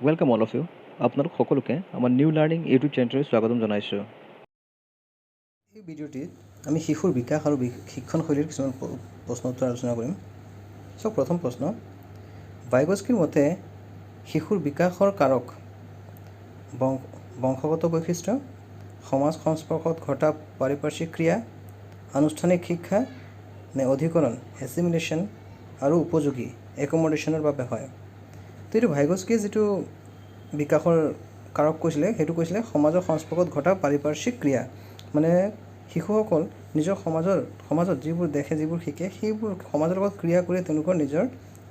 Welcome all of U. আপোনালোক সকলোকে আমাৰ নিউ লাৰ্ণিং ইউটিউব চেনেললৈ স্বাগতম জনাইছোঁ। এই ভিডিঅ'টিত আমি শিশুৰ বিকাশ আৰু শিক্ষণশৈলীৰ কিছুমান প্ৰশ্ন উত্তৰ আলোচনা কৰিম। প্ৰথম প্ৰশ্ন, ভাইগস্কিৰ মতে শিশুৰ বিকাশৰ কাৰক বংশগত বৈশিষ্ট্য, সমাজ সংস্পৰ্শত ঘটা পাৰিপাৰ্শ্বিক ক্ৰিয়া, আনুষ্ঠানিক শিক্ষা নে অধিকৰণ এছিমিলেশ্যন আৰু উপযোগী একমডেশ্যনৰ বাবে হয়। তো এইটো ভাইগস্কিয়ে যিটো বিকাশৰ কাৰক কৈছিলে সেইটো কৈছিলে সমাজৰ সংস্পৰ্শত ঘটা পাৰিপাৰ্শ্বিক ক্ৰিয়া। মানে শিশুসকল নিজৰ সমাজত যিবোৰ দেখে যিবোৰ শিকে সেইবোৰ সমাজৰ লগত ক্ৰিয়া কৰি তেওঁলোকৰ নিজৰ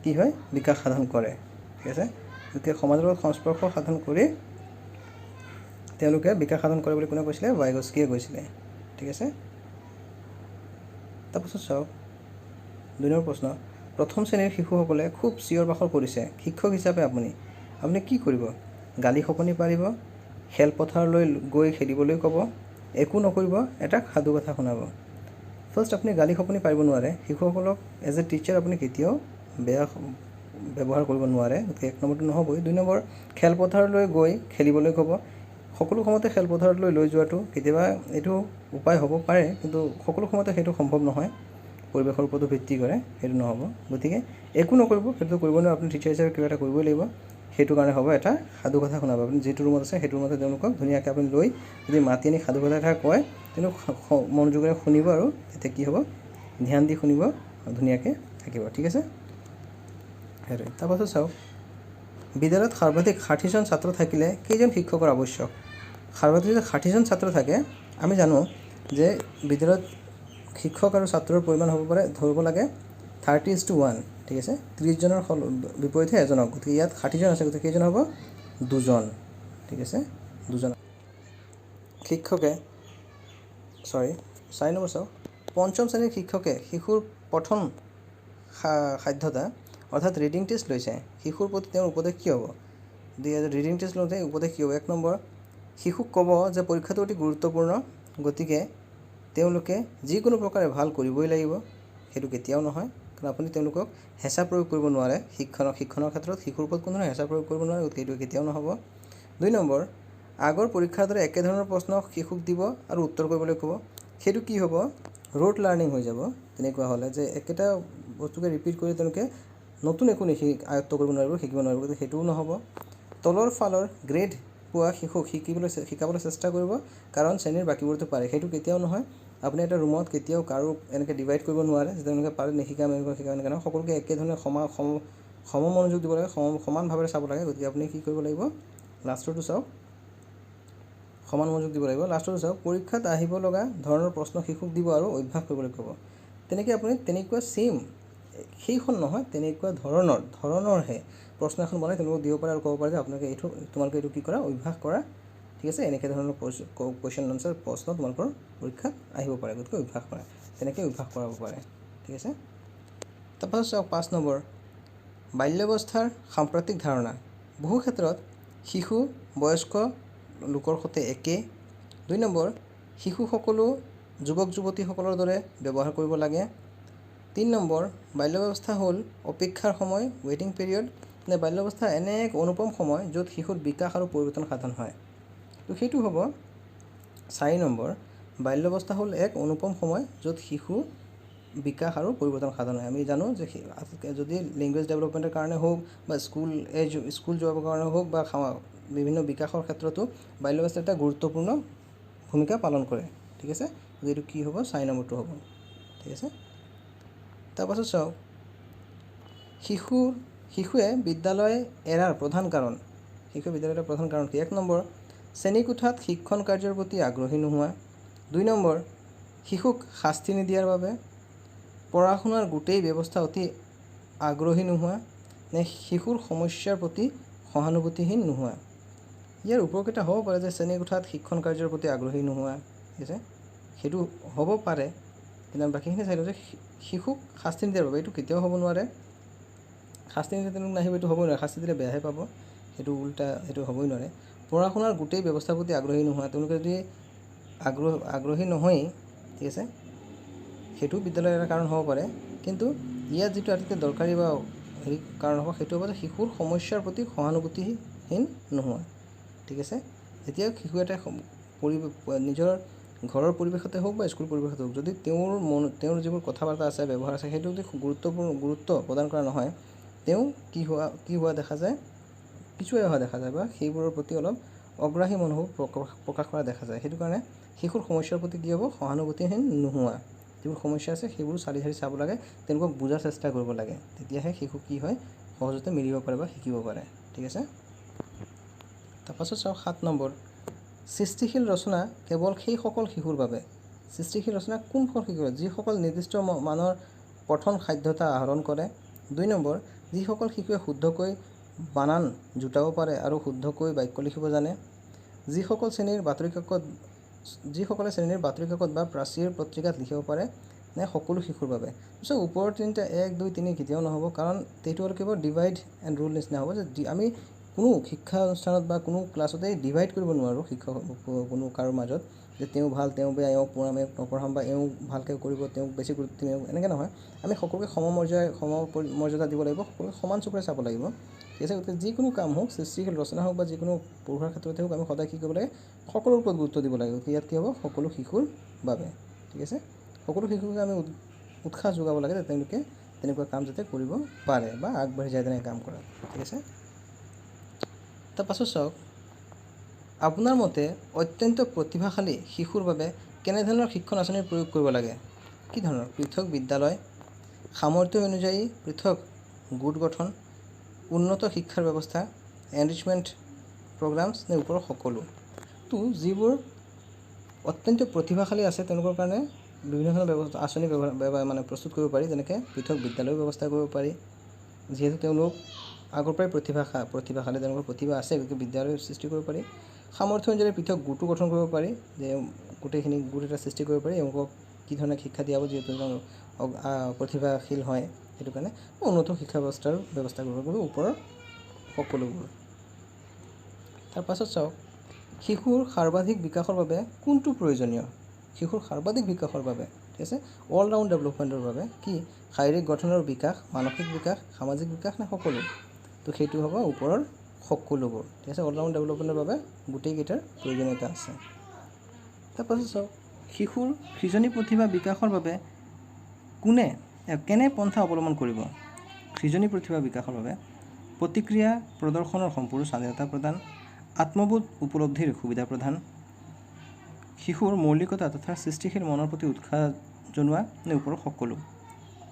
কি হয় বিকাশ সাধন কৰে। ঠিক আছে, গতিকে সমাজৰ লগত সংস্পৰ্শ সাধন কৰি তেওঁলোকে বিকাশ সাধন কৰে বুলি কোনে কৈছিলে? ভাইগস্কিয়ে কৈছিলে। ঠিক আছে, তাৰপাছত চাওক 2 নম্বৰ প্ৰশ্ন, প্ৰথম শ্ৰেণীৰ শিশুসকলে খুব চিঞৰ বাখৰ কৰিছে, শিক্ষক হিচাপে আপুনি কি কৰিব? গালি শপনি পাৰিব, খেলপথাৰলৈ গৈ খেলিবলৈ ক'ব, একো নকৰিব, এটা সাধু কথা শুনাব। ফাৰ্ষ্ট, আপুনি গালি শপনি পাৰিব নোৱাৰে। শিশুসকলক এজ এ টিচাৰ আপুনি কেতিয়াও বেয়া ব্যৱহাৰ কৰিব নোৱাৰে, গতিকে 1 নম্বৰটো নহ'বই। 2 নম্বৰ, খেলপথাৰলৈ গৈ খেলিবলৈ ক'ব। সকলো সময়তে খেলপথাৰলৈ লৈ যোৱাটো কেতিয়াবা এইটো উপায় হ'ব পাৰে, কিন্তু সকলো সময়তে সেইটো সম্ভৱ নহয়, পৰিৱেশৰ ওপৰতো ভিত্তি কৰে, সেইটো নহ'ব। গতিকে একো নকৰিব, সেইটো কৰিব নোৱাৰে। আপুনি টিচাৰ হিচাপে কিবা এটা কৰিবই লাগিব। সেইটো কাৰণে হ'ব এটা সাধু কথা শুনাব। আপুনি যিটো ৰুমত আছে সেইটো ৰুমতে তেওঁলোকক ধুনীয়াকৈ আপুনি লৈ যদি মাতি আনি সাধু কথা এটা কয়, তেওঁলোক মনোযোগেৰে শুনিব আৰু তেতিয়া কি হ'ব, ধ্যান দি শুনিব, ধুনীয়াকৈ থাকিব। ঠিক আছে, সেইটোৱে। তাৰপাছত চাওক, বিদ্যালয়ত সৰ্বাধিক 60জন ছাত্ৰ থাকিলে কেইজন শিক্ষকৰ আৱশ্যক? সৰ্বাধিক যদি 60জন ছাত্ৰ থাকে, আমি জানো যে বিদ্যালয়ত শিক্ষক আৰু ছাত্ৰৰ পৰিমাণ হ'ব পাৰে, ধৰিব লাগে 30:1। ঠিক আছে, 30জনৰ বিপৰীতে এজনক, গতিকে ইয়াত 60জন আছে, গতিকে কেইজন হ'ব? 2জন। ঠিক আছে, 2জন শিক্ষকে 4 নম্বৰ চাওক, পঞ্চম শ্ৰেণীৰ শিক্ষকে শিশুৰ প্ৰথম সাধ্যতা অৰ্থাৎ ৰিডিং টেষ্ট লৈছে, শিশুৰ প্ৰতি তেওঁৰ উপদেশ কি হ'ব? ৰিডিং টেষ্ট লওঁতে উপদেশ কি হ'ব? 1 নম্বৰ, শিশুক ক'ব যে পৰীক্ষাটো অতি গুৰুত্বপূৰ্ণ, গতিকে তেওঁলোকে যিকোনো প্ৰকাৰে ভাল কৰিবই লাগিব। সেইটো কেতিয়াও নহয়, কাৰণ আপুনি তেওঁলোকক হেঁচা প্ৰয়োগ কৰিব নোৱাৰে। শিক্ষণৰ ক্ষেত্ৰত শিশুৰ ওপৰত কোনো ধৰণৰ হেঁচা প্ৰয়োগ কৰিব নোৱাৰে, গতিকে এইটো কেতিয়াও নহ'ব। 2 নম্বৰ, আগৰ পৰীক্ষাৰ দৰে একেধৰণৰ প্ৰশ্ন শিশুক দিব আৰু উত্তৰ কৰিবলৈ ক'ব। সেইটো কি হ'ব? ৰোড লাৰ্ণিং হৈ যাব। তেনেকুৱা হ'লে যে একেটা বস্তুকে ৰিপিট কৰি তেওঁলোকে নতুন একো আয়ত্ব কৰিব নোৱাৰিব, শিকিব নোৱাৰিব, গতিকে সেইটোও নহ'ব। তলৰ ফালৰ গ্ৰেড পোৱা শিশুক শিকাবলৈ চেষ্টা কৰিব, কাৰণ শ্ৰেণীৰ বাকীবোৰতো পাৰে, সেইটো কেতিয়াও নহয়। আপুনি এটা ৰুমত কেতিয়াও কাৰো এনেকৈ ডিভাইড কৰিব নোৱাৰে যে তেওঁলোকে পাৰে নিশিকাম, এনেকুৱা শিকাম, এনেকৈ নহয়। সকলোকে একেধৰণে সম মনোযোগ দিব লাগে, সমানভাৱে চাব লাগে। গতিকে আপুনি কি কৰিব লাগিব? লাষ্টৰটো চাওক, সমান মনোযোগ দিব লাগিব। লাষ্টৰটো চাওক, পৰীক্ষাত আহিব লগা ধৰণৰ প্ৰশ্ন শিশুক দিব আৰু অভ্যাস কৰিবলৈ ক'ব। তেনেকৈ আপুনি তেনেকুৱা ছেইম সেইখন নহয়, তেনেকুৱা ধৰণৰহে প্ৰশ্ন এখন বনাই তেওঁলোকক দিব পাৰে আৰু ক'ব পাৰে যে তোমালোকে এইটো কি কৰা, অভ্যাস কৰা। ঠিক আছে, এনেকৈ ধৰণৰ কুৱেশ্যন আনচাৰ প্ৰশ্ন তোমালোকৰ পৰীক্ষাত আহিব পাৰে, গতিকে অভ্যাস কৰা, তেনেকৈ অভ্যাস কৰাব পাৰে। ঠিক আছে, তাৰপাছত চাওক 5 নম্বৰ, বাল্যাৱস্থাৰ সাম্প্ৰতিক ধাৰণা। বহু ক্ষেত্ৰত শিশু বয়স্ক লোকৰ সৈতে একে। 2 নম্বৰ, শিশু সকলো যুৱক যুৱতীসকলৰ দৰে ব্যৱহাৰ কৰিব লাগে। 3 নম্বৰ, বাল্যাৱস্থা হ'ল অপেক্ষাৰ সময়, ৱেইটিং পিৰিয়ড, নে বাল্যাৱস্থা এনে এক অনুপম সময় য'ত শিশুৰ বিকাশ আৰু পৰিৱৰ্তন সাধন হয়? তো সেইটো হ'ব 4 নম্বৰ, বাল্যাৱস্থা হ'ল এক অনুপম সময় য'ত শিশু বিকাশ আৰু পৰিৱৰ্তন সাধন হয়। আমি জানো যে যদি লেংগুৱেজ ডেভেলপমেণ্টৰ কাৰণে হওক বা স্কুল যোৱাৰ কাৰণে হওক বা বিভিন্ন বিকাশৰ ক্ষেত্ৰতো বাল্যাৱস্থা এটা গুৰুত্বপূৰ্ণ ভূমিকা পালন কৰে। ঠিক আছে, এইটো কি হ'ব? 4 নম্বৰটো হ'ব। ঠিক আছে, তাৰপাছত চাওক, শিশুৱে বিদ্যালয় এৰাৰ প্ৰধান কাৰণ কি? 1 নম্বৰ, শ্ৰেণীকোঠাত শিক্ষণ কাৰ্যৰ প্ৰতি আগ্ৰহী নোহোৱা। 2 নম্বৰ, শিশুক শাস্তি নিদিয়াৰ বাবে, পঢ়া শুনাৰ গোটেই ব্যৱস্থা অতি আগ্ৰহী নোহোৱা, নে শিশুৰ সমস্যাৰ প্ৰতি সহানুভূতিহীন নোহোৱা? ইয়াৰ উপকেইটা হ'ব পাৰে যে শ্ৰেণীকোঠাত শিক্ষণ কাৰ্যৰ প্ৰতি আগ্ৰহী নোহোৱা। ঠিক আছে, সেইটো হ'ব পাৰে, কিন্তু আমি বাকীখিনি চাই লওঁ যে শিশুক শাস্তি নিদিয়াৰ বাবে, এইটো কেতিয়াও হ'ব নোৱাৰে। শাস্তি নিদিলে তেওঁলোক নাহিব, এইটো হ'বই নোৱাৰে। শাস্তি দিলে বেয়াহে পাব, সেইটো উল্টা, সেইটো হ'বই নোৱাৰে। পঢ়া শুনাৰ গোটেই ব্যৱস্থাৰ প্ৰতি আগ্ৰহী নোহোৱা, তেওঁলোকে যদি আগ্ৰহী নহয়েই, ঠিক আছে, সেইটো বিদ্যালয়ৰ এটা কাৰণ হ'ব পাৰে। কিন্তু ইয়াত যিটো আটাইতকৈ দৰকাৰী বা কাৰণ হ'ব, সেইটো হ'ব যে শিশুৰ সমস্যাৰ প্ৰতি সহানুভূতিহীন অনুভূতিহীন নোহোৱা ঠিক আছে এতিয়া শিশু এটা নিজৰ ঘৰৰ পৰিৱেশতে হওক বা স্কুল পৰিৱেশতে হওক যদি তেওঁৰ যিবোৰ কথা বাৰ্তা আছে ব্যৱহাৰ আছে সেইটো যদি গুৰুত্ব প্ৰদান কৰা নহয় তেওঁ কি হোৱা দেখা যায় পিছুৱাই অহা দেখা যায় বা সেইবোৰৰ প্ৰতি অলপ অগ্ৰাহী মনোভাৱ প্ৰকাশ কৰা দেখা যায় সেইটো কাৰণে শিশুৰ সমস্যাৰ প্ৰতি কি হ'ব সহানুভূতিহীন নোহোৱা যিবোৰ সমস্যা আছে সেইবোৰ চালি চাব লাগে তেওঁলোকক বুজাৰ চেষ্টা কৰিব লাগে তেতিয়াহে শিশু কি হয় সহজতে মিলিব পাৰে বা শিকিব পাৰে ঠিক আছে তাৰপাছত চাওক 7 নম্বৰ সৃষ্টিশীল ৰচনা কেৱল সেইসকল শিশুৰ বাবে সৃষ্টিশীল ৰচনা কোনসকল শিশুৰ যিসকল নিৰ্দিষ্ট মানৰ পঠন সাধ্যতা আহৰণ কৰে 2 নম্বৰ যিসকল শিশুৱে শুদ্ধকৈ বানান জুটাব পাৰে আৰু শুদ্ধকৈ বাক্য লিখিব জানে যিসকলে শ্ৰেণীৰ বাতৰি কাকত বা প্ৰাচীৰ পত্ৰিকাত লিখিব পাৰে নে সকলো শিশুৰ বাবে চ' ওপৰৰ তিনিটা 1 2 3 কেতিয়াও নহ'ব কাৰণ এইটো হ'ল কেৱল ডিভাইড এণ্ড ৰুল নিচিনা হ'ব যে আমি কোনো শিক্ষা অনুষ্ঠানত বা কোনো ক্লাছতে ডিভাইড কৰিব নোৱাৰোঁ শিক্ষক কোনো কাৰো মাজত যে তেওঁ ভাল তেওঁ বেয়া এওঁক পঢ়াম এওঁক নপঢ়াম বা এওঁ ভালকৈ কৰিব তেওঁক বেছি গুৰুত্ব দিম এনেকৈ নহয় আমি সকলোকে সমমৰ্যাদা দিব লাগিব সকলোকে সমান চকুৰে চাব লাগিব ঠিক আছে গতিকে যিকোনো কাম হওক সৃষ্টিশীল ৰচনা হওক বা যিকোনো পঢ়াৰ ক্ষেত্ৰতে হওক আমি সদায় কি কৰিব লাগে সকলোৰ ওপৰত গুৰুত্ব দিব লাগে গতিকে ইয়াত কি হ'ব সকলো শিশুৰ বাবে ঠিক আছে সকলো শিশুকে আমি উৎসাহ যোগাব লাগে যে তেওঁলোকে তেনেকুৱা কাম যাতে কৰিব পাৰে বা আগবাঢ়ি যায় তেনেকৈ কাম কৰা ঠিক আছে তাৰপাছত চাওক আপোনাৰ মতে অত্যন্ত প্ৰতিভাশালী শিশুৰ বাবে কেনেধৰণৰ শিক্ষণ আঁচনিৰ প্ৰয়োগ কৰিব লাগে কি ধৰণৰ পৃথক বিদ্যালয় সামৰ্থ্য অনুযায়ী পৃথক গোট গঠন উন্নত শিক্ষাৰ ব্যৱস্থা এনৰিচমেণ্ট প্ৰগ্ৰামছ নে ওপৰৰ সকলো তো যিবোৰ অত্যন্ত প্ৰতিভাশালী আছে তেওঁলোকৰ কাৰণে বিভিন্ন ধৰণৰ আঁচনি মানে প্ৰস্তুত কৰিব পাৰি যেনেকৈ পৃথক বিদ্যালয়ৰ ব্যৱস্থা কৰিব পাৰি যিহেতু তেওঁলোক আগৰ পৰাই প্ৰতিভাশালী তেওঁলোকৰ প্ৰতিভা আছে গতিকে বিদ্যালয়ৰ সৃষ্টি কৰিব পাৰি সামৰ্থ্য অনুযায়ী পৃথক গোটো গঠন কৰিব পাৰি যে গোটেইখিনি গোট এটা সৃষ্টি কৰিব পাৰি এওঁলোকক কি ধৰণে শিক্ষা দিয়া হ'ব যিহেতু প্ৰতিভাশীল হয় সেইটো কাৰণে উন্নত শিক্ষা ব্যৱস্থা কৰিব লাগিব ওপৰৰ সকলোবোৰ তাৰপাছত চাওক শিশুৰ সৰ্বাধিক বিকাশৰ বাবে কোনটো প্ৰয়োজনীয় শিশুৰ সৰ্বাধিক বিকাশৰ বাবে ঠিক আছে অল ৰাউণ্ড ডেভেলপমেণ্টৰ বাবে কি শাৰীৰিক গঠনৰ বিকাশ মানসিক বিকাশ সামাজিক বিকাশ নে সকলো তো সেইটো হ'ব ওপৰৰ সকলোবোৰ ঠিক আছে অল ৰাউণ্ড ডেভেলপমেণ্টৰ বাবে গোটেইকেইটাৰ প্ৰয়োজনীয়তা আছে তাৰপাছত চাওক শিশুৰ সৃজনী প্ৰতিভা বিকাশৰ বাবে কেনে পন্থা অৱলম্বন কৰিব সৃজনী প্ৰতিভা বিকাশৰ বাবে প্ৰতিক্ৰিয়া প্ৰদৰ্শনৰ সম্পূৰ্ণ স্বাধীনতা প্ৰদান আত্মবোধ উপলব্ধিৰ সুবিধা প্ৰদান শিশুৰ মৌলিকতা তথা সৃষ্টিশীল মনৰ প্ৰতি উৎসাহ জনোৱা নে ওপৰৰ সকলো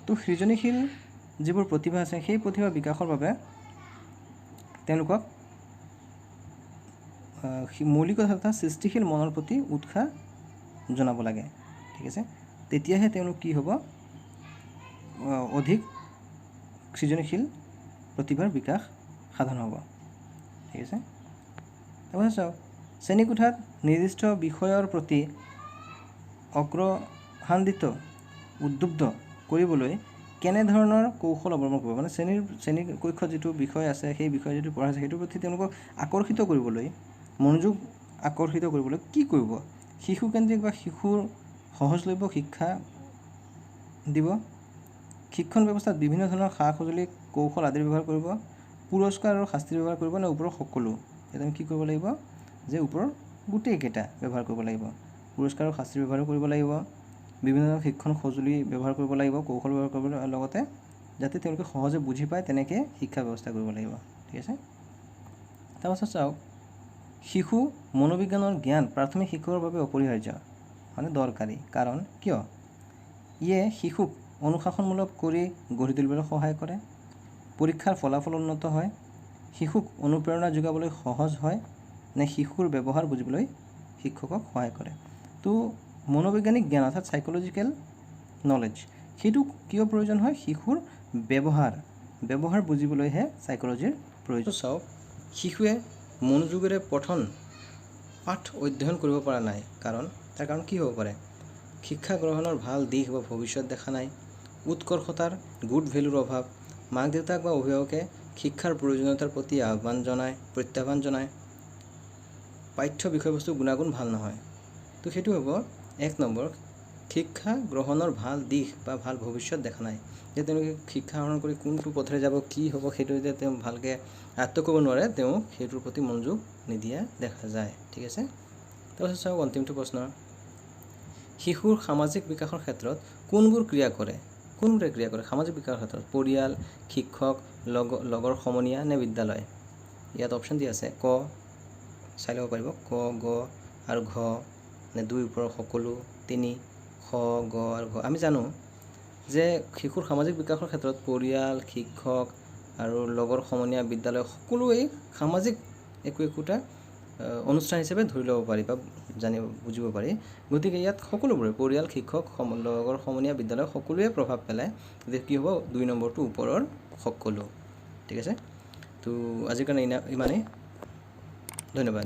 তো সৃজনীশীল যিবোৰ প্ৰতিভা আছে সেই প্ৰতিভা বিকাশৰ বাবে তেওঁলোকক মৌলিকতা তথা সৃষ্টিশীল মনৰ প্ৰতি উৎসাহ জনাব লাগে ঠিক আছে তেতিয়াহে তেওঁলোক কি হ'ব অধিক সৃজনীশীল প্ৰতিভাৰ বিকাশ সাধন হ'ব ঠিক আছে তাৰপাছত চাওক শ্ৰেণীকোঠাত নিৰ্দিষ্ট বিষয়ৰ প্ৰতি অগ্ৰহান্বিত উদ্বুদ্ধ কৰিবলৈ কেনেধৰণৰ কৌশল অৱলম্বন কৰিব মানে শ্ৰেণী কক্ষত যিটো বিষয় আছে সেই বিষয় যিটো পঢ়া আছে সেইটোৰ প্ৰতি তেওঁলোকক আকৰ্ষিত কৰিবলৈ মনোযোগ আকৰ্ষিত কৰিবলৈ কি কৰিব শিশুকেন্দ্ৰিক বা শিশুৰ সহজলভ্য শিক্ষা দিব শিক্ষণ ব্যৱস্থাত বিভিন্ন ধৰণৰ সা সঁজুলি কৌশল আদিৰ ব্যৱহাৰ কৰিব পুৰস্কাৰ আৰু শাস্তিৰ ব্যৱহাৰ কৰিব নে ওপৰৰ সকলো এতিয়া আমি কি কৰিব লাগিব যে ওপৰৰ গোটেইকেইটা ব্যৱহাৰ কৰিব লাগিব পুৰস্কাৰ আৰু শাস্তিৰ ব্যৱহাৰ কৰিব লাগিব বিভিন্ন ধৰণৰ শিক্ষণ সঁজুলি ব্যৱহাৰ কৰিব লাগিব কৌশল ব্যৱহাৰ কৰিব লগতে যাতে তেওঁলোকে সহজে বুজি পায় তেনেকৈ শিক্ষা ব্যৱস্থা কৰিব লাগিব ঠিক আছে তাৰপাছত চাওক শিশু মনোবিজ্ঞানৰ জ্ঞান প্ৰাথমিক শিক্ষকৰ বাবে অপৰিহাৰ্য মানে দৰকাৰী কাৰণ কিয় ইয়ে শিশুক অনুশাসনমূলক কৰি গঢ়ি তুলিবলৈ সহায় কৰে পৰীক্ষাৰ ফলাফল উন্নত হয় শিশুক অনুপ্ৰেৰণা যোগাবলৈ সহজ হয় নে শিশুৰ ব্যৱহাৰ বুজিবলৈ শিক্ষকক সহায় কৰে তো মনোবৈজ্ঞানিক জ্ঞান অৰ্থাৎ সাইকোলজিকেল নলেজ সেইটো কিয় প্ৰয়োজন হয় শিশুৰ ব্যৱহাৰ বুজিবলৈহে সাইকোলজিৰ প্ৰয়োজন চাওক শিশুৱে মনোযোগেৰে পাঠ অধ্যয়ন কৰিব পৰা নাই তাৰ কাৰণ কি হ'ব পাৰে শিক্ষা গ্ৰহণৰ ভাল দিশ বা ভৱিষ্যত দেখা নাই উৎকৰ্ষতাৰ গুড ভেলুৰ অভাৱ মাক দেউতাক বা অভিভাৱকে শিক্ষাৰ প্ৰয়োজনীয়তাৰ প্ৰতি প্ৰত্যাহ্বান জনায় পাঠ্য বিষয়বস্তুৰ গুণাগুণ ভাল নহয় তো সেইটো হ'ব 1 নম্বৰ শিক্ষা গ্ৰহণৰ ভাল দিশ বা ভাল ভৱিষ্যত দেখা নাই, যে তেওঁলোকে শিক্ষা আহৰণ কৰি কোনটো পথেৰে যাব, কি হ'ব, সেইটো যেতিয়া তেওঁ ভালকৈ আয়ত্ব কৰিব নোৱাৰে, তেওঁ সেইটোৰ প্ৰতি মনোযোগ নিদিয়া দেখা যায়। ঠিক আছে, তাৰপিছত চাওক অন্তিমটো প্ৰশ্ন, শিশুৰ সামাজিক বিকাশৰ ক্ষেত্ৰত কোনবোৰ ক্ৰিয়া কৰে? কোনবোৰে ক্ৰিয়া কৰে সামাজিক বিকাশৰ ক্ষেত্ৰত? পৰিয়াল, শিক্ষক, লগৰ সমনীয়া নে বিদ্যালয়? ইয়াত অপশ্যন দিয়া আছে, ক চাই ল'ব পাৰিব, ক, গ আৰু ঘ, নে 2 ওপৰৰ সকলো, 3 খ, গ আৰু ঘ। আমি জানো যে শিশুৰ সামাজিক বিকাশৰ ক্ষেত্ৰত পৰিয়াল, শিক্ষক আৰু লগৰ সমনীয়া, বিদ্যালয় সকলোৱেই সামাজিক একোটা অনুষ্ঠান হিচাপে ধৰি ল'ব পাৰি বা বুজিব পাৰি। গতিকে ইয়াত সকলোবোৰে পৰিয়াল, শিক্ষক, লগৰ সমনীয়া, বিদ্যালয় সকলোৱে প্ৰভাৱ পেলায়। গতিকে কি হ'ব? 2 নম্বৰটো ওপৰৰ সকলো। ঠিক আছে, তো আজিৰ কাৰণে ইমানেই। ধন্যবাদ।